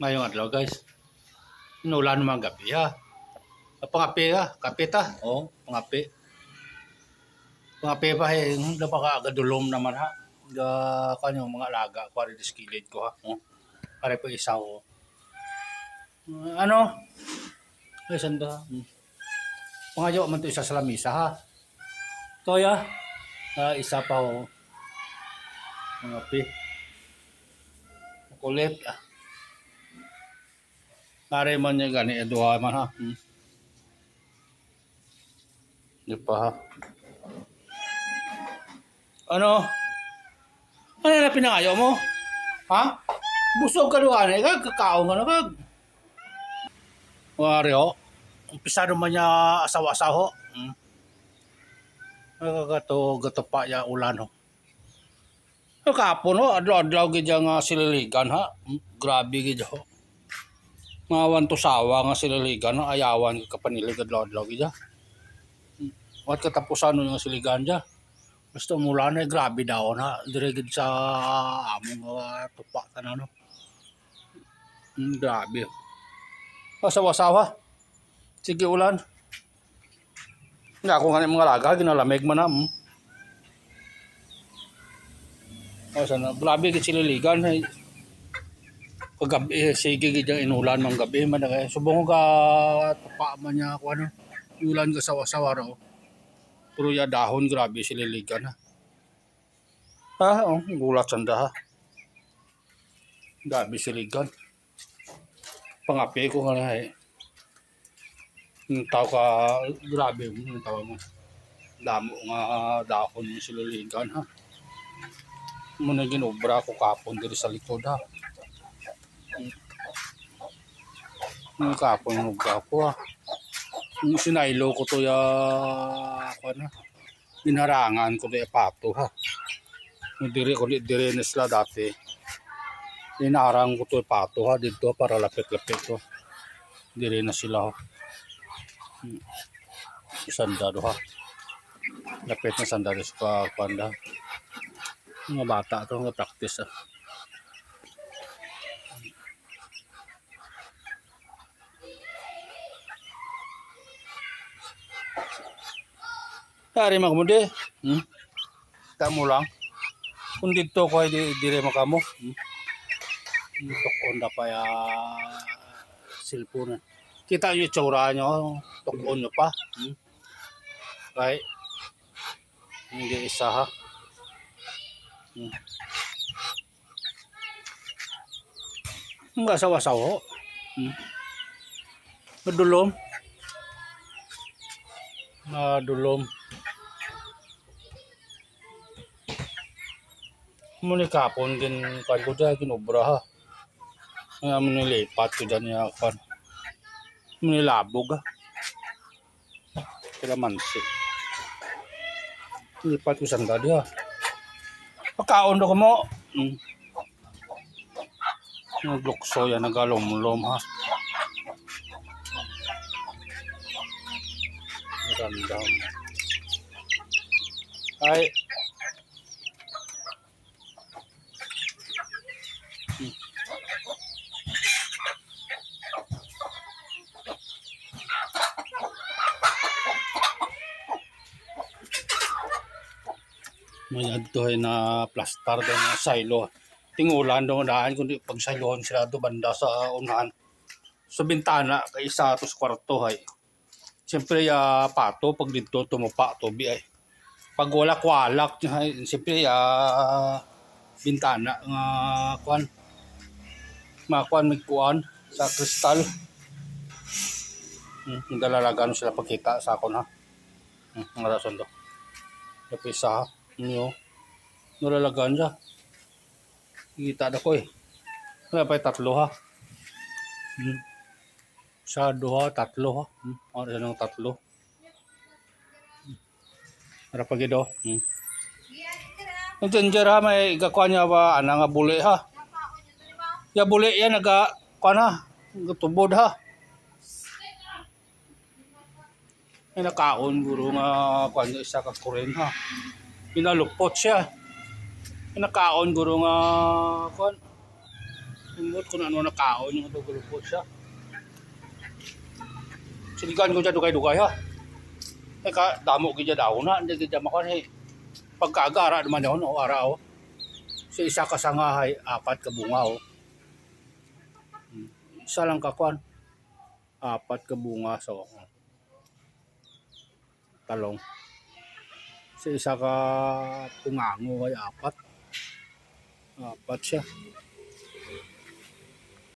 Ngayong adlaw guys. Inulan naman gabi ha. Pangapi ha, kape ta. Oo, pangapi. Pangapi pa napaka agadulom naman ha. Kanyang mga alaga, kuwari diskilid ko ha. Pare po isa ko. Ano? Ay, sanda. Pangayo man to isa sa lamisa ha. Toya. Isa pa ho. Pangapi. Kulit. Pare man niya gani, duha man ha. Di pa ha. Ano? Ano na pinangayo mo? Ha? Busog ka doon eh, kakao nga na kag. Wari ho. Umpisa naman niya asawa-asaho. Gato pa ya ulan ho. Kapon ho, adlaw-adlaw gidya nga sililigan ha. Grabe gidya ho. Mawan to sawa nga sililigan ha. Ayawan ka panilig adlaw-adlaw gidya. Wat katapusan no yung siligan dya. Basta mula na grabe daw na. Dirigid sa among tupa ka na no. Grabe. Asawa-asawa. Sige ulan. Nga ako nga mga laga, ginalamig man na. Sana, grabe gid sililigan. Paggabi, sige gid ang inulan mang gabi man. Subong ka tupa man niya ako ano. Ulan ka sawa-sawa raw. Puro ya dahon, grabe sililigan ha. Gulat sanda ha. Grabe siligan. Pangapi ko nga na eh. Tao ka, grabe mo, tao mo. Damo nga dahon yung sililigan ha. Muna ginobra ko kapon diri sa likod ha. Kapon nubra ko ha. Yung sinaylo ko to ya binarangan ko to ya pato ha. Dire na sila dati. Inarang ko to ya pato ha dito para lapit-lapit to. Dire na sila ha. Sanda do ha. Lapit na sanda do sa panda. Mga bata to nga practice ha. Dari magmude. Tamo lang. Kung dito ko ay dire makamo. Tokon da pa ya cellphone. Kita yung tsura nyo. Tokon nyo pa. Right. Hindi isa ha. Ang asawa-sawa. Madulom. Madulom. Muli kapon din kan ko dyan, kinubra ha. Nga mo nilipat ko dyan niya kan. Muli labog ha. Kila mansi. Nilipat ko sanda diya. Pagkaon do ko mo. Naglukso yan, nagalom-lom ha. Maganda mo. Ay. May agtoy na plastar doon na silo. Tingulan doon daan kundi pag silohan sila do banda sa unahan. Sa bintana kay isa to sa kwarto hay. Siyempre pato pag dito tumupa tubi ay. Pag wala kwalak siyempre bintana nga kuan. Makuan may kuan sa kristal. Dalalagan sila pagkita sa akon ha. Ang rason do. Napisa ha. Nalalagan siya. Kita na ko eh. Wala pa yung tatlo ha. Sa duha, tatlo ha. Ano siya ng tatlo. Harap pag ito. Ang ginger ha, may igakuha niya ba, nga buli ha. Ya buli yan, nagakuha na. Nagtubod ha. May nakaon, guro nga, kuha niya isa kakurin ha. Pinalupot siya. Nakaon guro nga kuan. Imot kung ano nakaon yung dugo siya. Siligan ko dyan dugay-dugay ha. Damo gid daw na, hindi gid makuha ni pagkaagara naman yun o araw. Sa isa ka sangahay, 4 ka bunga o. Isa lang kakuan, 4 ka bunga so talong. Sa isa ka pungango ay 4. 4 siya.